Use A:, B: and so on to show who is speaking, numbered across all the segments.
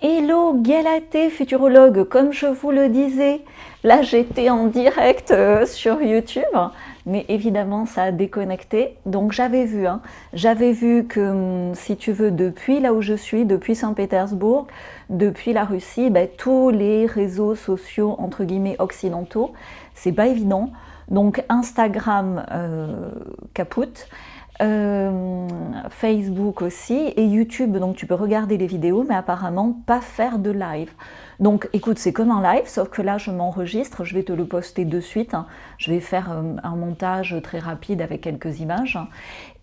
A: Hello Galatée, futurologue, comme je vous le disais, là j'étais en direct sur YouTube, mais évidemment ça a déconnecté, donc j'avais vu que si tu veux, depuis là où je suis, depuis Saint-Pétersbourg, depuis la Russie, tous les réseaux sociaux entre guillemets occidentaux, c'est pas évident, donc Instagram capote. Facebook aussi et YouTube, donc tu peux regarder les vidéos mais apparemment pas faire de live. Donc écoute, c'est comme un live sauf que là je m'enregistre, je vais te le poster de suite, hein. Je vais faire un montage très rapide avec quelques images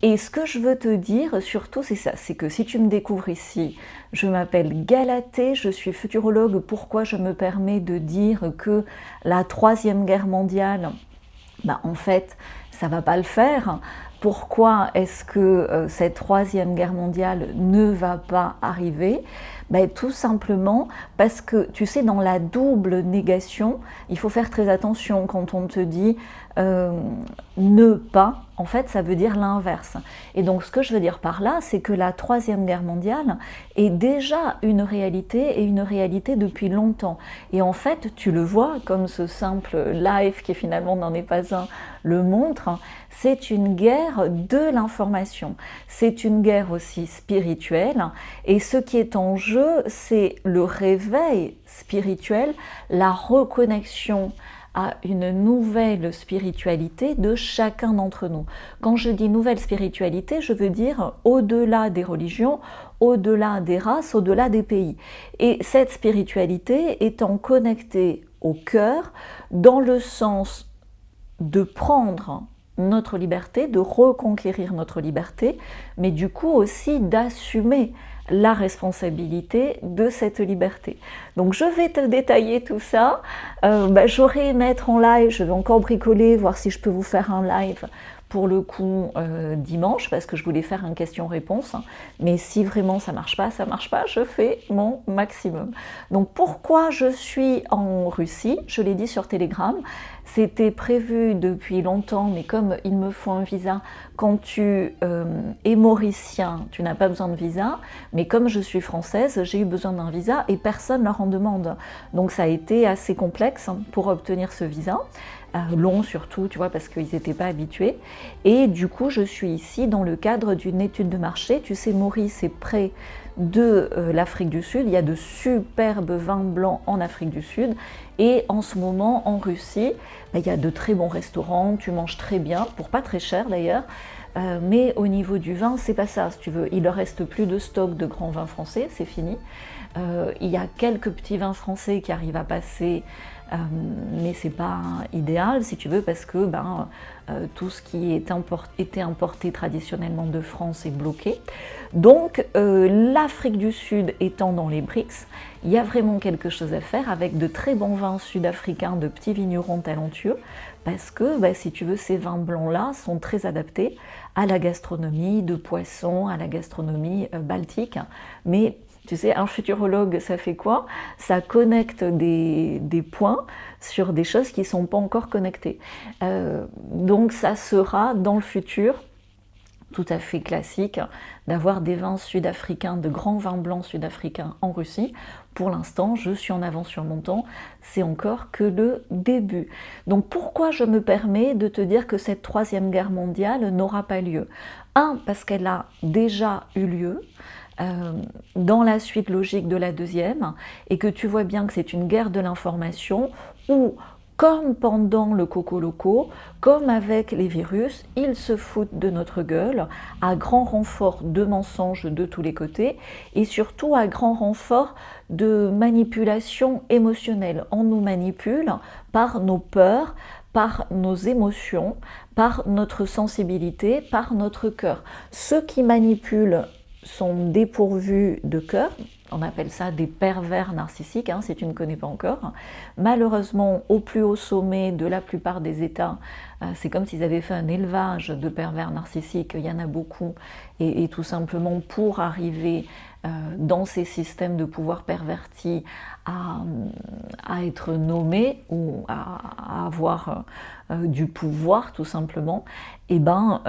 A: et ce que je veux te dire surtout c'est ça, c'est que si tu me découvres ici, je m'appelle Galatée, je suis futurologue. Pourquoi je me permets de dire que la troisième guerre mondiale, en fait ça va pas le faire. Pourquoi est-ce que cette troisième guerre mondiale ne va pas arriver? Tout simplement parce que, tu sais, dans la double négation, il faut faire très attention quand on te dit ne pas, en fait ça veut dire l'inverse. Et donc ce que je veux dire par là, c'est que la troisième guerre mondiale est déjà une réalité et une réalité depuis longtemps. Et en fait, tu le vois, comme ce simple live qui finalement n'en est pas un le montre, c'est une guerre de l'information. C'est une guerre aussi spirituelle et ce qui est en jeu, c'est le réveil spirituel, la reconnexion à une nouvelle spiritualité de chacun d'entre nous. Quand je dis nouvelle spiritualité, je veux dire au-delà des religions, au-delà des races, au-delà des pays. Et cette spiritualité étant connectée au cœur, dans le sens de prendre notre liberté, de reconquérir notre liberté, mais du coup aussi d'assumer la responsabilité de cette liberté. Donc je vais te détailler tout ça. J'aurais aimé être en live, je vais encore bricoler, voir si je peux vous faire un live pour le coup dimanche, parce que je voulais faire une question-réponse, mais si vraiment ça marche pas, je fais mon maximum. Donc pourquoi je suis en Russie? Je l'ai dit sur Telegram, c'était prévu depuis longtemps, mais comme il me faut un visa, quand tu es mauricien, tu n'as pas besoin de visa, mais comme je suis française, j'ai eu besoin d'un visa et personne leur en demande. Donc ça a été assez complexe pour obtenir ce visa. Long surtout, tu vois, parce qu'ils n'étaient pas habitués. Et du coup, je suis ici dans le cadre d'une étude de marché. Tu sais, Maurice est près de l'Afrique du Sud. Il y a de superbes vins blancs en Afrique du Sud. Et en ce moment, en Russie, il y a de très bons restaurants. Tu manges très bien, pour pas très cher d'ailleurs. Mais au niveau du vin, c'est pas ça, si tu veux. Il ne reste plus de stock de grands vins français, c'est fini. Il y a quelques petits vins français qui arrivent à passer, mais c'est pas idéal si tu veux, parce que tout ce qui était importé traditionnellement de France est bloqué. Donc l'Afrique du Sud étant dans les BRICS, il y a vraiment quelque chose à faire avec de très bons vins sud-africains, de petits vignerons talentueux, parce que si tu veux, ces vins blancs-là sont très adaptés à la gastronomie de poisson, à la gastronomie baltique, mais tu sais, un futurologue, ça fait quoi? Ça connecte des points sur des choses qui ne sont pas encore connectées. Donc ça sera dans le futur tout à fait classique d'avoir des vins sud-africains, de grands vins blancs sud-africains en Russie. Pour l'instant, je suis en avance sur mon temps, c'est encore que le début. Donc pourquoi je me permets de te dire que cette troisième guerre mondiale n'aura pas lieu? Parce qu'elle a déjà eu lieu, dans la suite logique de la deuxième, et que tu vois bien que c'est une guerre de l'information où, comme pendant le Coco Loco, comme avec les virus, ils se foutent de notre gueule à grand renfort de mensonges de tous les côtés et surtout à grand renfort de manipulation émotionnelle. On nous manipule par nos peurs, par nos émotions, par notre sensibilité, par notre cœur. Ceux qui manipulent sont dépourvus de cœur, on appelle ça des pervers narcissiques, si tu ne connais pas encore. Malheureusement, au plus haut sommet de la plupart des États, c'est comme s'ils avaient fait un élevage de pervers narcissiques, il y en a beaucoup, et tout simplement pour arriver dans ces systèmes de pouvoir pervertis à être nommé ou à avoir du pouvoir tout simplement, et ben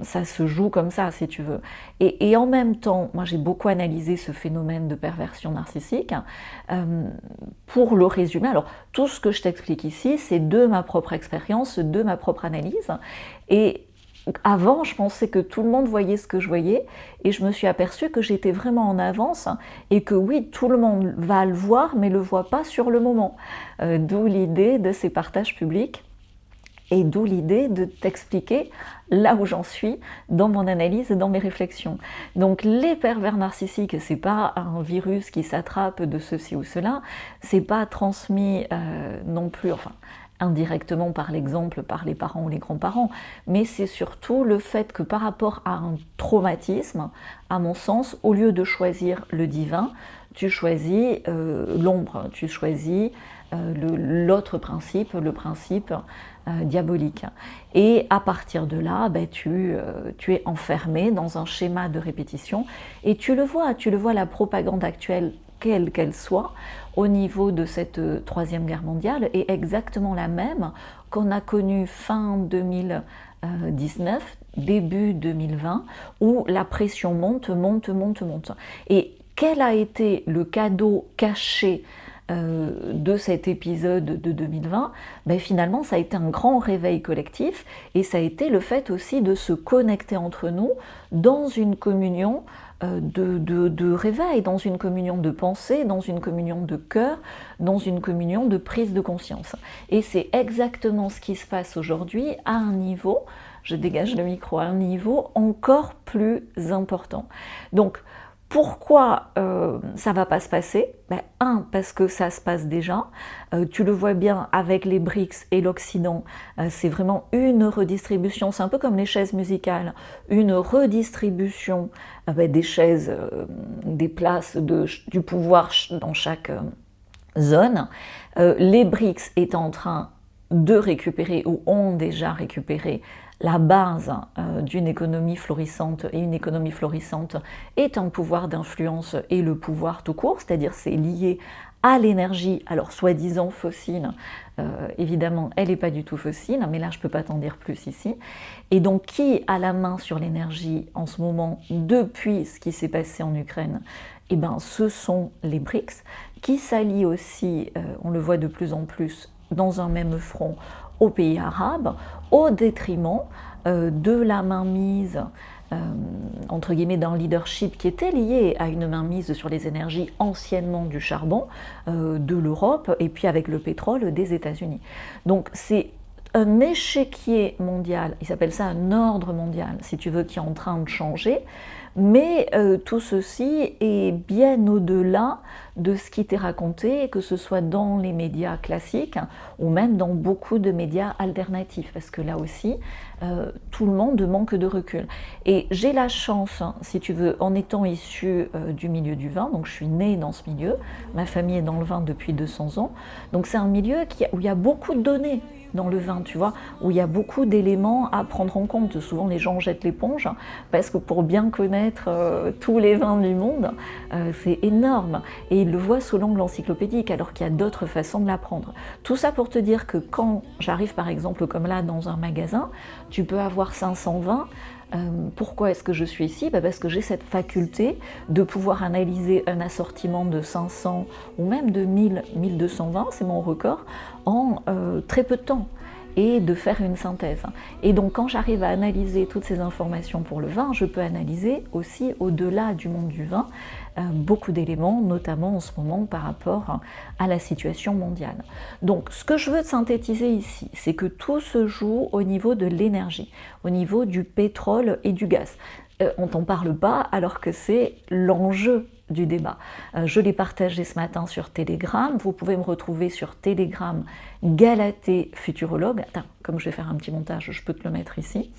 A: ça se joue comme ça si tu veux. Et en même temps, moi j'ai beaucoup analysé ce phénomène de perversion narcissique. Pour le résumer, alors tout ce que je t'explique ici, c'est de ma propre expérience, de ma propre analyse. Et avant, je pensais que tout le monde voyait ce que je voyais, et je me suis aperçue que j'étais vraiment en avance, et que oui, tout le monde va le voir, mais ne le voit pas sur le moment. D'où l'idée de ces partages publics, et d'où l'idée de t'expliquer là où j'en suis dans mon analyse et dans mes réflexions. Donc les pervers narcissiques, c'est pas un virus qui s'attrape de ceci ou cela, c'est pas transmis non plus, enfin indirectement par l'exemple, par les parents ou les grands-parents, mais c'est surtout le fait que par rapport à un traumatisme, à mon sens, au lieu de choisir le divin, tu choisis l'ombre, tu choisis l'autre principe, le principe diabolique. Et à partir de là, ben, tu es enfermé dans un schéma de répétition, et tu le vois, la propagande actuelle, quelle qu'elle soit, au niveau de cette Troisième Guerre mondiale, est exactement la même qu'on a connue fin 2019, début 2020, où la pression monte. Et quel a été le cadeau caché de cet épisode de 2020, ben finalement ça a été un grand réveil collectif, et ça a été le fait aussi de se connecter entre nous dans une communion de réveil, dans une communion de pensée, dans une communion de cœur, dans une communion de prise de conscience. Et c'est exactement ce qui se passe aujourd'hui à un niveau, je dégage le micro, à un niveau encore plus important. Donc pourquoi ça va pas se passer? Ben, parce que ça se passe déjà. Tu le vois bien avec les BRICS et l'Occident, c'est vraiment une redistribution, c'est un peu comme les chaises musicales, une redistribution des chaises, des places du pouvoir dans chaque zone. Les BRICS est en train de récupérer, ou ont déjà récupéré, la base d'une économie florissante, et une économie florissante est un pouvoir d'influence et le pouvoir tout court, c'est-à-dire c'est lié à l'énergie, alors soi-disant fossile, évidemment elle n'est pas du tout fossile, mais là je ne peux pas t'en dire plus ici. Et donc qui a la main sur l'énergie en ce moment depuis ce qui s'est passé en Ukraine? Eh ben, ce sont les BRICS, qui s'allient aussi, on le voit de plus en plus, dans un même front aux pays arabes, au détriment de la mainmise, entre guillemets, d'un leadership qui était lié à une mainmise sur les énergies anciennement du charbon de l'Europe, et puis avec le pétrole des États-Unis. Donc c'est un échiquier mondial, il s'appelle ça un ordre mondial, si tu veux, qui est en train de changer, mais tout ceci est bien au-delà de ce qui t'est raconté, que ce soit dans les médias classiques ou même dans beaucoup de médias alternatifs, parce que là aussi, tout le monde manque de recul. Et j'ai la chance, hein, si tu veux, en étant issue du milieu du vin, donc je suis née dans ce milieu, ma famille est dans le vin depuis 200 ans, donc c'est un milieu où il y a beaucoup de données dans le vin, tu vois, où il y a beaucoup d'éléments à prendre en compte. Souvent les gens jettent l'éponge, parce que pour bien connaître tous les vins du monde, c'est énorme, et ils le voient sous l'angle encyclopédique, alors qu'il y a d'autres façons de l'apprendre. Tout ça pour te dire que quand j'arrive par exemple comme là dans un magasin, tu peux avoir 500 vins. Pourquoi est-ce que je suis ici? Parce que j'ai cette faculté de pouvoir analyser un assortiment de 500 ou même de 1000, 1220, c'est mon record, en très peu de temps, et de faire une synthèse. Et donc quand j'arrive à analyser toutes ces informations pour le vin, je peux analyser aussi au-delà du monde du vin beaucoup d'éléments, notamment en ce moment par rapport à la situation mondiale. Donc ce que je veux synthétiser ici, c'est que tout se joue au niveau de l'énergie, au niveau du pétrole et du gaz. On t'en parle pas alors que c'est l'enjeu du débat. Je l'ai partagé ce matin sur Telegram. Vous pouvez me retrouver sur Telegram, Galatée Futurologue. Attends, comme je vais faire un petit montage, je peux te le mettre ici.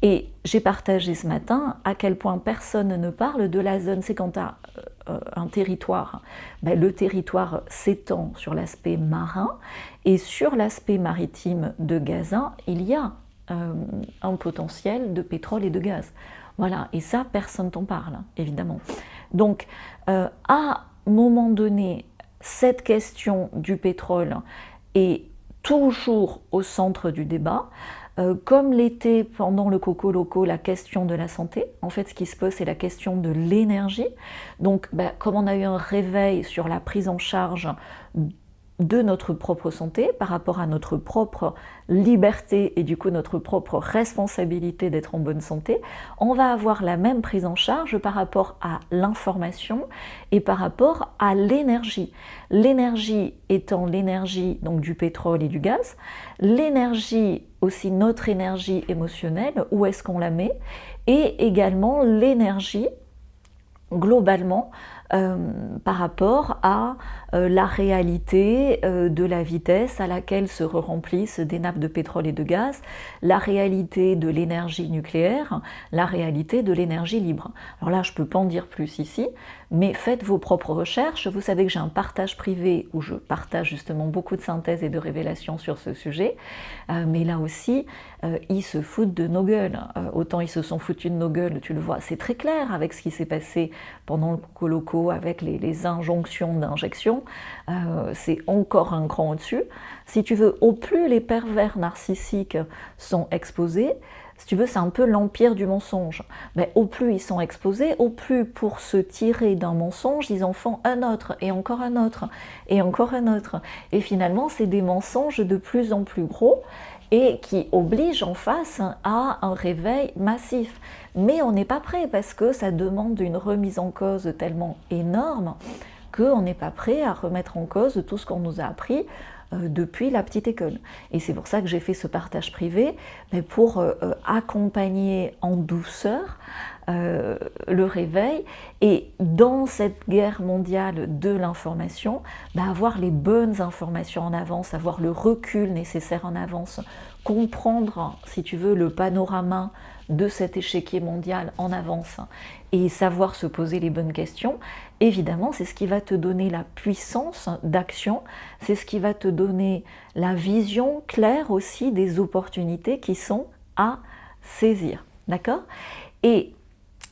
A: Et j'ai partagé ce matin à quel point personne ne parle de la zone. C'est quand tu as un territoire, le territoire s'étend sur l'aspect marin, et sur l'aspect maritime de Gaza, il y a un potentiel de pétrole et de gaz. Voilà, et ça, personne t'en parle, évidemment. Donc, à un moment donné, cette question du pétrole est toujours au centre du débat, comme l'était pendant le Coco Loco la question de la santé. En fait, ce qui se pose, c'est la question de l'énergie. Donc, comme on a eu un réveil sur la prise en charge de notre propre santé par rapport à notre propre liberté et du coup notre propre responsabilité d'être en bonne santé, on va avoir la même prise en charge par rapport à l'information et par rapport à l'énergie. L'énergie étant l'énergie donc du pétrole et du gaz, l'énergie aussi notre énergie émotionnelle, où est-ce qu'on la met, et également l'énergie globalement par rapport à la réalité de la vitesse à laquelle se remplissent des nappes de pétrole et de gaz, la réalité de l'énergie nucléaire, la réalité de l'énergie libre. Alors là, je ne peux pas en dire plus ici, mais faites vos propres recherches. Vous savez que j'ai un partage privé où je partage justement beaucoup de synthèses et de révélations sur ce sujet, mais là aussi, ils se foutent de nos gueules. Autant ils se sont foutus de nos gueules, tu le vois, c'est très clair avec ce qui s'est passé pendant le Coloco avec les injonctions d'injection, c'est encore un cran au-dessus. Si tu veux, au plus les pervers narcissiques sont exposés, si tu veux, c'est un peu l'empire du mensonge. Mais au plus ils sont exposés, au plus pour se tirer d'un mensonge, ils en font un autre, et encore un autre, et encore un autre. Et finalement, c'est des mensonges de plus en plus gros, et qui oblige en face à un réveil massif. Mais on n'est pas prêt parce que ça demande une remise en cause tellement énorme qu'on n'est pas prêt à remettre en cause tout ce qu'on nous a appris depuis la petite école. Et c'est pour ça que j'ai fait ce partage privé, mais pour accompagner en douceur le réveil, et dans cette guerre mondiale de l'information, avoir les bonnes informations en avance, avoir le recul nécessaire en avance, comprendre, si tu veux, le panorama de cet échiquier mondial en avance et savoir se poser les bonnes questions, évidemment, c'est ce qui va te donner la puissance d'action, c'est ce qui va te donner la vision claire aussi des opportunités qui sont à saisir. D'accord ? Et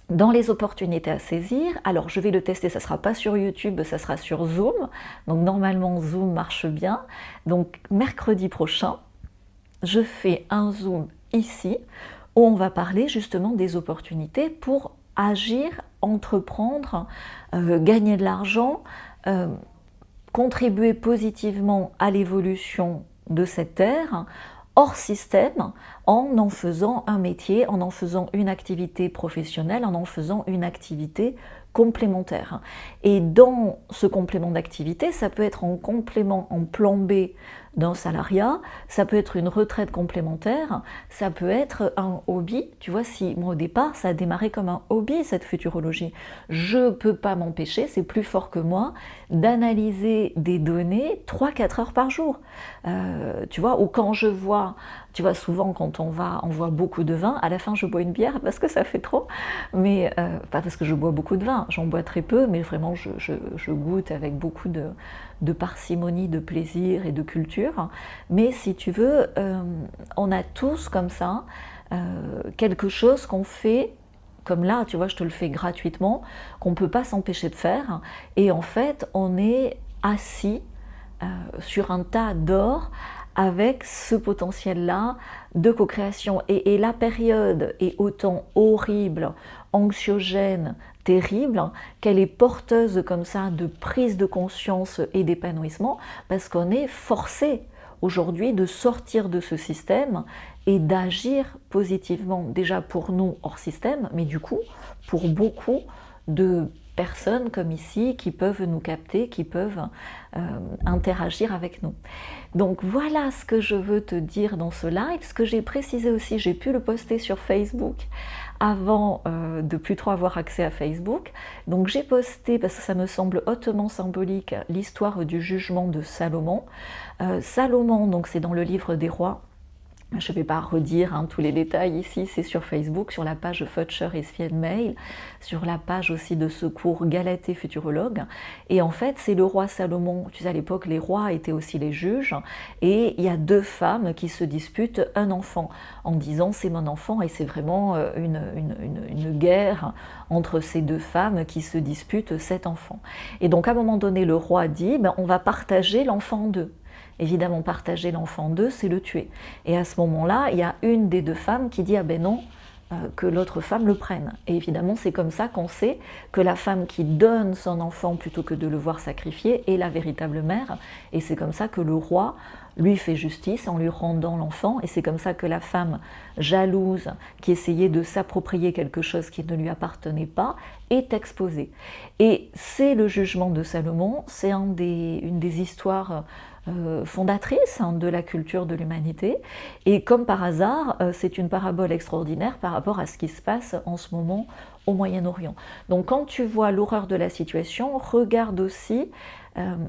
A: dans les opportunités à saisir, alors je vais le tester, ça ne sera pas sur YouTube, ça sera sur Zoom. Donc normalement Zoom marche bien. Donc mercredi prochain, je fais un Zoom ici où on va parler justement des opportunités pour agir, entreprendre, gagner de l'argent, contribuer positivement à l'évolution de cette terre, hors système, en faisant un métier, en faisant une activité professionnelle, en faisant une activité complémentaire. Et dans ce complément d'activité, ça peut être en complément, en plan B d'un salariat, ça peut être une retraite complémentaire, ça peut être un hobby. Tu vois, si moi au départ, ça a démarré comme un hobby, cette futurologie. Je ne peux pas m'empêcher, c'est plus fort que moi, d'analyser des données 3-4 heures par jour. Tu vois, ou quand je vois, tu vois, souvent quand on voit beaucoup de vin, à la fin je bois une bière parce que ça fait trop, mais pas parce que je bois beaucoup de vin, j'en bois très peu, mais vraiment je goûte avec beaucoup de parcimonie, de plaisir et de culture. Mais si tu veux, on a tous comme ça quelque chose qu'on fait, comme là, tu vois, je te le fais gratuitement, qu'on ne peut pas s'empêcher de faire. Et en fait, on est assis sur un tas d'or avec ce potentiel-là de co-création. Et la période est autant horrible, anxiogène, terrible, qu'elle est porteuse comme ça de prise de conscience et d'épanouissement, parce qu'on est forcé aujourd'hui de sortir de ce système et d'agir positivement, déjà pour nous hors système, mais du coup pour beaucoup de personnes comme ici qui peuvent nous capter, qui peuvent interagir avec nous. Donc voilà ce que je veux te dire dans ce live. Ce que j'ai précisé aussi, j'ai pu le poster sur Facebook avant de plus trop avoir accès à Facebook. Donc j'ai posté, parce que ça me semble hautement symbolique, l'histoire du jugement de Salomon. Salomon, donc c'est dans le livre des rois, Je ne vais pas redire tous les détails ici, c'est sur Facebook, sur la page Futcher et Sven Mail, sur la page aussi de secours Galatée Futurologue. Et en fait, c'est le roi Salomon. Tu sais, à l'époque, les rois étaient aussi les juges. Et il y a deux femmes qui se disputent un enfant, en disant c'est mon enfant. Et c'est vraiment une guerre entre ces deux femmes qui se disputent cet enfant. Et donc, à un moment donné, le roi dit on va partager l'enfant en deux. Évidemment, partager l'enfant en deux, c'est le tuer. Et à ce moment-là, il y a une des deux femmes qui dit « Ah ben non, que l'autre femme le prenne ». Et évidemment, c'est comme ça qu'on sait que la femme qui donne son enfant plutôt que de le voir sacrifier est la véritable mère. Et c'est comme ça que le roi lui fait justice en lui rendant l'enfant. Et c'est comme ça que la femme jalouse, qui essayait de s'approprier quelque chose qui ne lui appartenait pas, est exposée. Et c'est le jugement de Salomon, c'est une des histoires fondatrice de la culture de l'humanité. Et comme par hasard, c'est une parabole extraordinaire par rapport à ce qui se passe en ce moment au Moyen-Orient. Donc quand tu vois l'horreur de la situation, regarde aussi,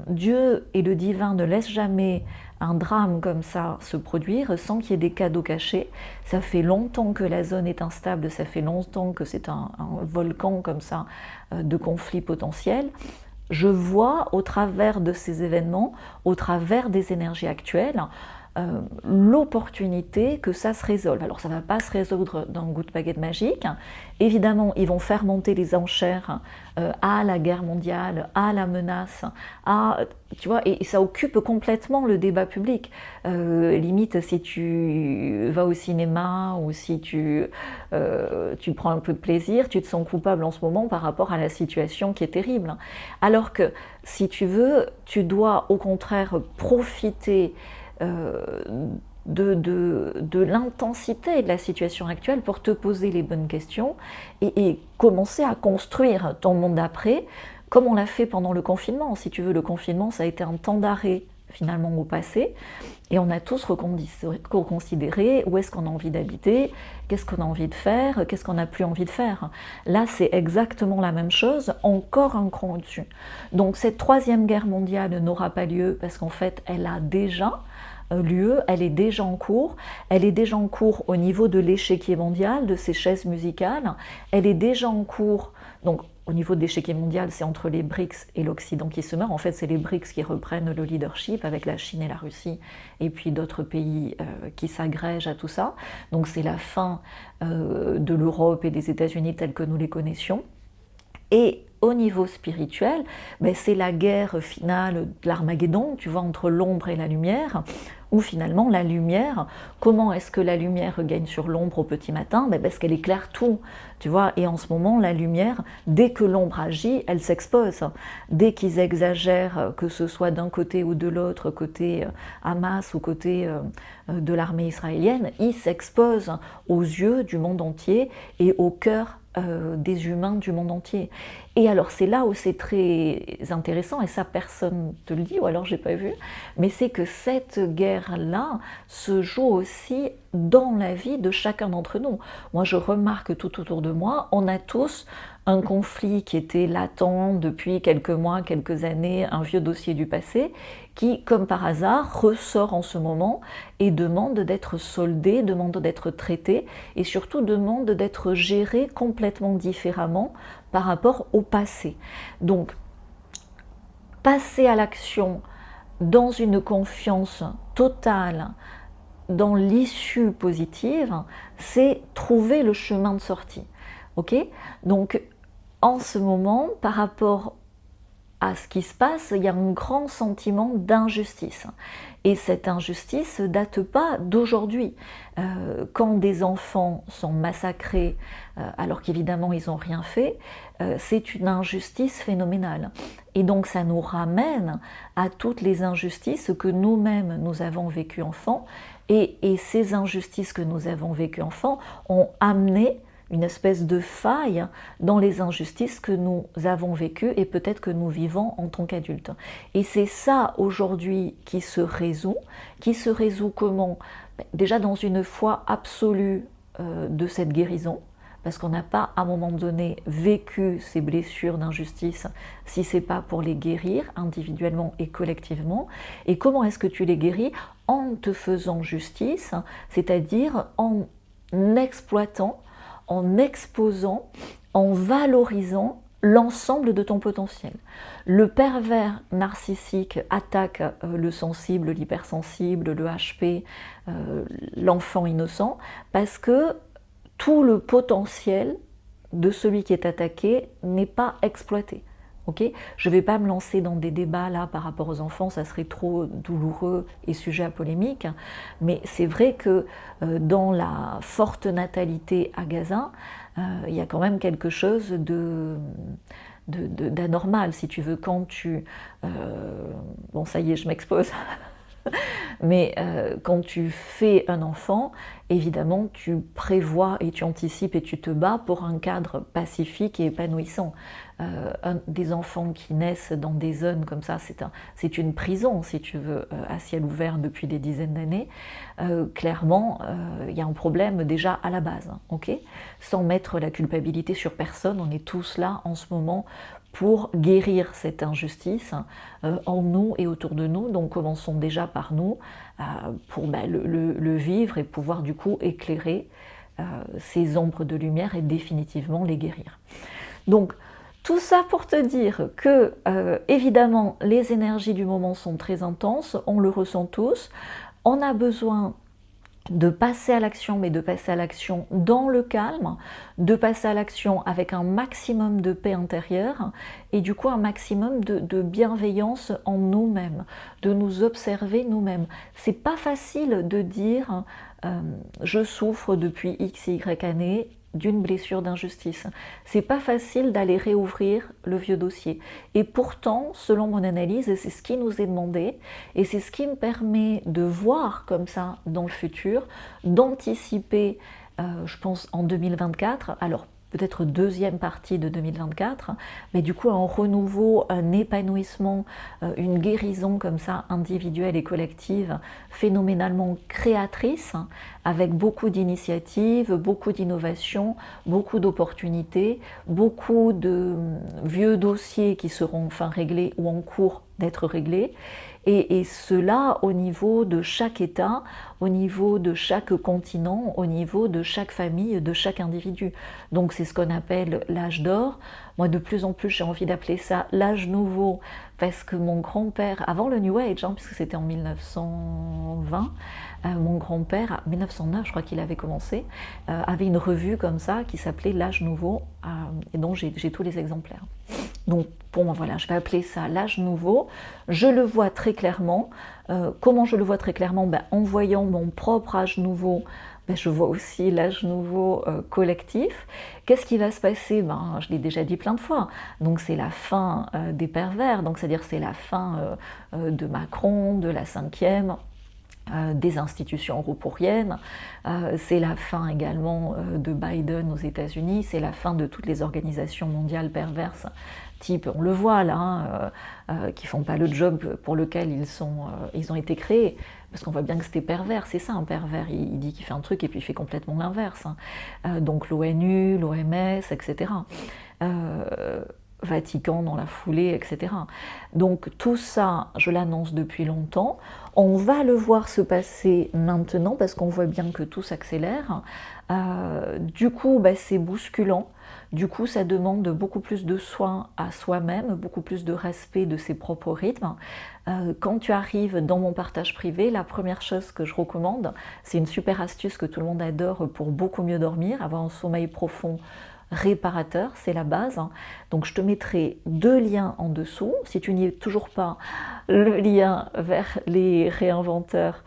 A: Dieu et le divin ne laissent jamais un drame comme ça se produire sans qu'il y ait des cadeaux cachés. Ça fait longtemps que la zone est instable, ça fait longtemps que c'est un volcan comme ça de conflits potentiels. Je vois au travers de ces événements, au travers des énergies actuelles, l'opportunité que ça se résolve. Alors ça ne va pas se résoudre d'un coup de baguette magique. Évidemment, ils vont faire monter les enchères à la guerre mondiale, à la menace, tu vois, et ça occupe complètement le débat public. Limite, si tu vas au cinéma ou si tu prends un peu de plaisir, tu te sens coupable en ce moment par rapport à la situation qui est terrible. Alors que, si tu veux, tu dois au contraire profiter de l'intensité de la situation actuelle pour te poser les bonnes questions et commencer à construire ton monde d'après, comme on l'a fait pendant le confinement. Si tu veux, le confinement, ça a été un temps d'arrêt finalement au passé, et on a tous reconsidéré où est-ce qu'on a envie d'habiter, qu'est-ce qu'on a envie de faire, qu'est-ce qu'on n'a plus envie de faire. Là, c'est exactement la même chose, encore un cran au-dessus. Donc cette troisième guerre mondiale n'aura pas lieu parce qu'en fait, elle a déjà lieu, elle est déjà en cours. Elle est déjà en cours au niveau de l'échiquier mondial, de ces chaises musicales. Elle est déjà en cours, donc au niveau de l'échiquier mondial, c'est entre les BRICS et l'Occident qui se meurt. En fait, c'est les BRICS qui reprennent le leadership avec la Chine et la Russie, et puis d'autres pays qui s'agrègent à tout ça. Donc c'est la fin de l'Europe et des États-Unis tels que nous les connaissions. Et au niveau spirituel, c'est la guerre finale de l'Armageddon, tu vois, entre l'ombre et la lumière, où finalement la lumière, comment est-ce que la lumière gagne sur l'ombre au petit matin? Parce qu'elle éclaire tout, tu vois, et en ce moment la lumière, dès que l'ombre agit, elle s'expose. Dès qu'ils exagèrent, que ce soit d'un côté ou de l'autre, côté Hamas ou côté de l'armée israélienne, ils s'exposent aux yeux du monde entier et au cœur des humains du monde entier. Et alors c'est là où c'est très intéressant, et ça personne te le dit, ou alors j'ai pas vu, mais c'est que cette guerre-là se joue aussi dans la vie de chacun d'entre nous. Moi je remarque tout autour de moi, on a tous un conflit qui était latent depuis quelques mois, quelques années, un vieux dossier du passé, qui, comme par hasard, ressort en ce moment et demande d'être soldé, demande d'être traité, et surtout demande d'être géré complètement différemment par rapport au passé. Donc, passer à l'action dans une confiance totale dans l'issue positive, c'est trouver le chemin de sortie. Ok ? Donc, en ce moment, par rapport à ce qui se passe, il y a un grand sentiment d'injustice. Et cette injustice ne date pas d'aujourd'hui. Quand des enfants sont massacrés, alors qu'évidemment ils n'ont rien fait, c'est une injustice phénoménale. Et donc ça nous ramène à toutes les injustices que nous-mêmes nous avons vécues enfants. Et ces injustices que nous avons vécues enfants ont amené une espèce de faille dans les injustices que nous avons vécues et peut-être que nous vivons en tant qu'adultes. Et c'est ça aujourd'hui qui se résout comment? Déjà dans une foi absolue de cette guérison, parce qu'on n'a pas à un moment donné vécu ces blessures d'injustice si c'est pas pour les guérir individuellement et collectivement. Et comment est-ce que tu les guéris? En te faisant justice, c'est-à-dire en exploitant, en exposant, en valorisant l'ensemble de ton potentiel. Le pervers narcissique attaque le sensible, l'hypersensible, le HP, l'enfant innocent, parce que tout le potentiel de celui qui est attaqué n'est pas exploité. Okay, je ne vais pas me lancer dans des débats là par rapport aux enfants, ça serait trop douloureux et sujet à polémique, mais c'est vrai que dans la forte natalité à Gaza, il y a quand même quelque chose d'anormal, si tu veux, quand tu... bon, ça y est, je m'expose. Mais quand tu fais un enfant, évidemment, tu prévois et tu anticipes et tu te bats pour un cadre pacifique et épanouissant. Des enfants qui naissent dans des zones comme ça, c'est une prison, si tu veux, à ciel ouvert depuis des dizaines d'années. Clairement, il y a un problème déjà à la base, ok? Sans mettre la culpabilité sur personne, on est tous là en ce moment pour guérir cette injustice en nous et autour de nous. Donc commençons déjà par nous pour le vivre et pouvoir du coup éclairer ces ombres de lumière et définitivement les guérir. Donc tout ça pour te dire que évidemment les énergies du moment sont très intenses, on le ressent tous, on a besoin de passer à l'action, mais de passer à l'action dans le calme, de passer à l'action avec un maximum de paix intérieure et du coup un maximum de bienveillance en nous-mêmes, de nous observer nous-mêmes. C'est pas facile de dire je souffre depuis X, Y années d'une blessure d'injustice. C'est pas facile d'aller réouvrir le vieux dossier. Et pourtant, selon mon analyse, c'est ce qui nous est demandé, et c'est ce qui me permet de voir comme ça dans le futur, d'anticiper, je pense, en 2024, alors peut-être deuxième partie de 2024, mais du coup un renouveau, un épanouissement, une guérison comme ça individuelle et collective, phénoménalement créatrice, avec beaucoup d'initiatives, beaucoup d'innovations, beaucoup d'opportunités, beaucoup de vieux dossiers qui seront enfin réglés ou en cours d'être réglés, et cela au niveau de chaque État, au niveau de chaque continent, au niveau de chaque famille, de chaque individu. Donc c'est ce qu'on appelle l'âge d'or. Moi de plus en plus j'ai envie d'appeler ça l'âge nouveau, parce que mon grand-père, avant le New Age, puisque c'était en 1920, mon grand-père, en 1909 je crois qu'il avait commencé, avait une revue comme ça qui s'appelait l'âge nouveau, et dont j'ai tous les exemplaires. Donc pour moi voilà, je vais appeler ça l'âge nouveau. Je le vois très clairement. Comment je le vois très clairement? En voyant mon propre âge nouveau, je vois aussi l'âge nouveau collectif. Qu'est-ce qui va se passer? Je l'ai déjà dit plein de fois. Donc c'est la fin des pervers, donc c'est-à-dire c'est la fin de Macron, de la 5e, des institutions européennes, c'est la fin également de Biden aux États-Unis, c'est la fin de toutes les organisations mondiales perverses, type, on le voit là, qui font pas le job pour lequel ils ont été créés, parce qu'on voit bien que c'était pervers, c'est ça un pervers, il dit qu'il fait un truc et puis il fait complètement l'inverse. Donc l'ONU, l'OMS, etc. Vatican dans la foulée, etc. Donc tout ça, je l'annonce depuis longtemps. On va le voir se passer maintenant parce qu'on voit bien que tout s'accélère. Du coup, c'est bousculant. Du coup, ça demande beaucoup plus de soins à soi-même, beaucoup plus de respect de ses propres rythmes. Quand tu arrives dans mon partage privé, la première chose que je recommande, c'est une super astuce que tout le monde adore pour beaucoup mieux dormir, avoir un sommeil profond, réparateur, c'est la base. Donc je te mettrai 2 liens en dessous. Si tu n'y es toujours pas, le lien vers les réinventeurs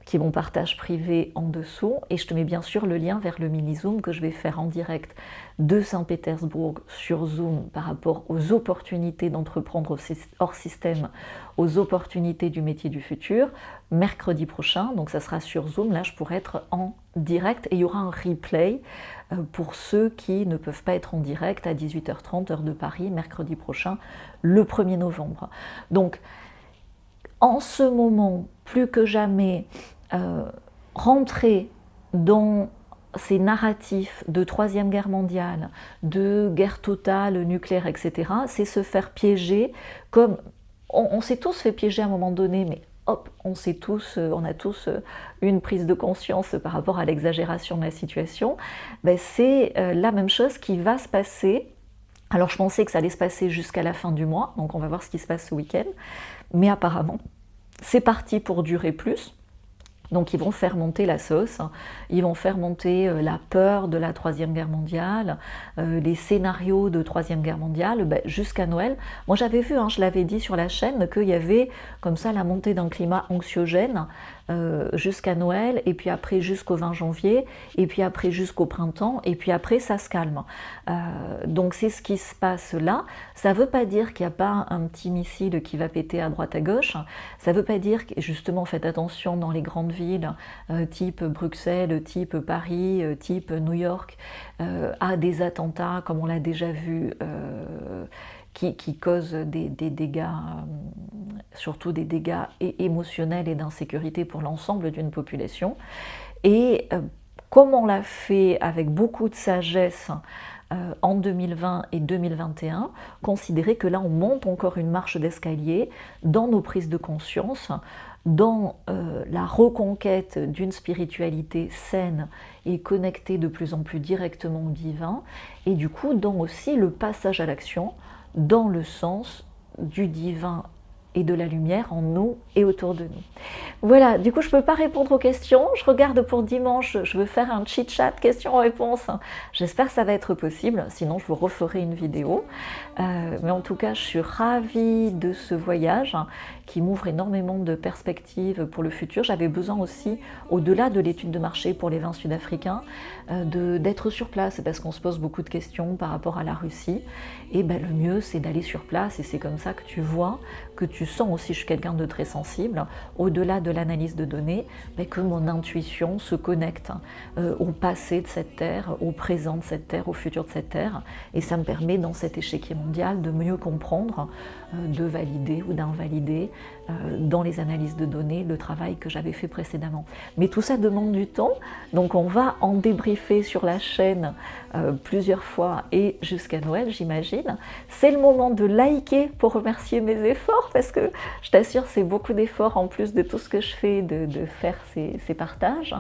A: qui est mon partage privé en dessous, et je te mets bien sûr le lien vers le mini-zoom que je vais faire en direct de Saint-Pétersbourg sur Zoom par rapport aux opportunités d'entreprendre hors système, aux opportunités du métier du futur, mercredi prochain, donc ça sera sur Zoom, là je pourrai être en direct, et il y aura un replay pour ceux qui ne peuvent pas être en direct à 18h30 heure de Paris, mercredi prochain, le 1er novembre. Donc en ce moment, plus que jamais, rentrer dans ces narratifs de Troisième Guerre mondiale, de guerre totale, nucléaire, etc., c'est se faire piéger comme... On s'est tous fait piéger à un moment donné, mais hop, on a tous une prise de conscience par rapport à l'exagération de la situation. Ben, c'est la même chose qui va se passer. Alors je pensais que ça allait se passer jusqu'à la fin du mois, donc on va voir ce qui se passe ce week-end. Mais apparemment, c'est parti pour durer plus. Donc ils vont faire monter la sauce, ils vont faire monter la peur de la Troisième Guerre mondiale, les scénarios de Troisième Guerre mondiale, ben, jusqu'à Noël. Moi j'avais vu, je l'avais dit sur la chaîne, qu'il y avait comme ça la montée d'un climat anxiogène jusqu'à Noël, et puis après jusqu'au 20 janvier, et puis après jusqu'au printemps, et puis après ça se calme. Donc c'est ce qui se passe là. Ça ne veut pas dire qu'il n'y a pas un petit missile qui va péter à droite à gauche, ça ne veut pas dire que, justement, faites attention dans les grandes villes, type Bruxelles, type Paris, type New York, à des attentats, comme on l'a déjà vu, qui causent des dégâts, surtout des dégâts émotionnels et d'insécurité pour l'ensemble d'une population. Et comme on l'a fait avec beaucoup de sagesse en 2020 et 2021, considérer que là on monte encore une marche d'escalier dans nos prises de conscience, dans la reconquête d'une spiritualité saine et connectée de plus en plus directement au divin, et du coup dans aussi le passage à l'action, dans le sens du divin et de la lumière en nous et autour de nous. Voilà, du coup je ne peux pas répondre aux questions, je regarde pour dimanche, je veux faire un chit-chat questions-réponses, j'espère que ça va être possible, sinon je vous referai une vidéo. Mais en tout cas je suis ravie de ce voyage qui m'ouvre énormément de perspectives pour le futur. J'avais besoin aussi, au-delà de l'étude de marché pour les vins sud-africains, d'être sur place, parce qu'on se pose beaucoup de questions par rapport à la Russie, et ben, le mieux c'est d'aller sur place, et c'est comme ça que tu vois, que tu sens aussi, je suis quelqu'un de très sensible, au-delà de l'analyse de données, mais que mon intuition se connecte au passé de cette terre, au présent de cette terre, au futur de cette terre, et ça me permet dans cet échiquier mondial de mieux comprendre, de valider ou d'invalider dans les analyses de données le travail que j'avais fait précédemment. Mais tout ça demande du temps, donc on va en débriefer sur la chaîne plusieurs fois et jusqu'à Noël, j'imagine. C'est le moment de liker pour remercier mes efforts, parce que je t'assure c'est beaucoup d'efforts en plus de tout ce que je fais de faire ces partages,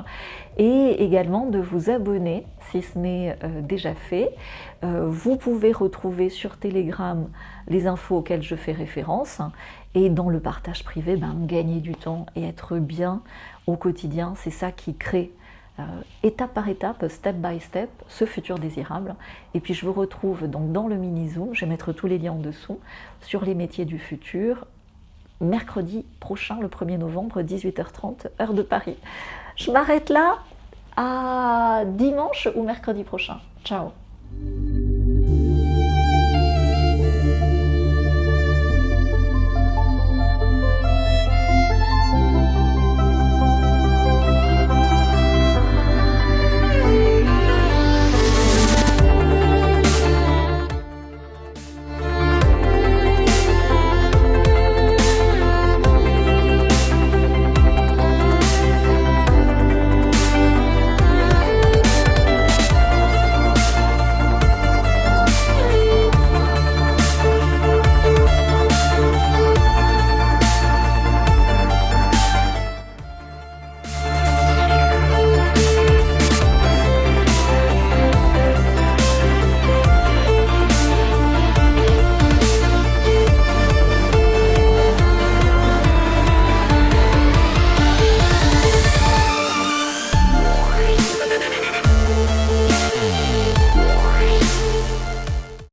A: et également de vous abonner si ce n'est déjà fait. Vous pouvez retrouver sur Telegram les infos auxquelles je fais référence, et dans le partage privé, gagner du temps et être bien au quotidien, c'est ça qui crée étape par étape, step by step, ce futur désirable. Et puis je vous retrouve donc dans le mini-zoom, je vais mettre tous les liens en dessous, sur les métiers du futur, mercredi prochain, le 1er novembre, 18h30, heure de Paris. Je m'arrête là, à dimanche ou mercredi prochain. Ciao.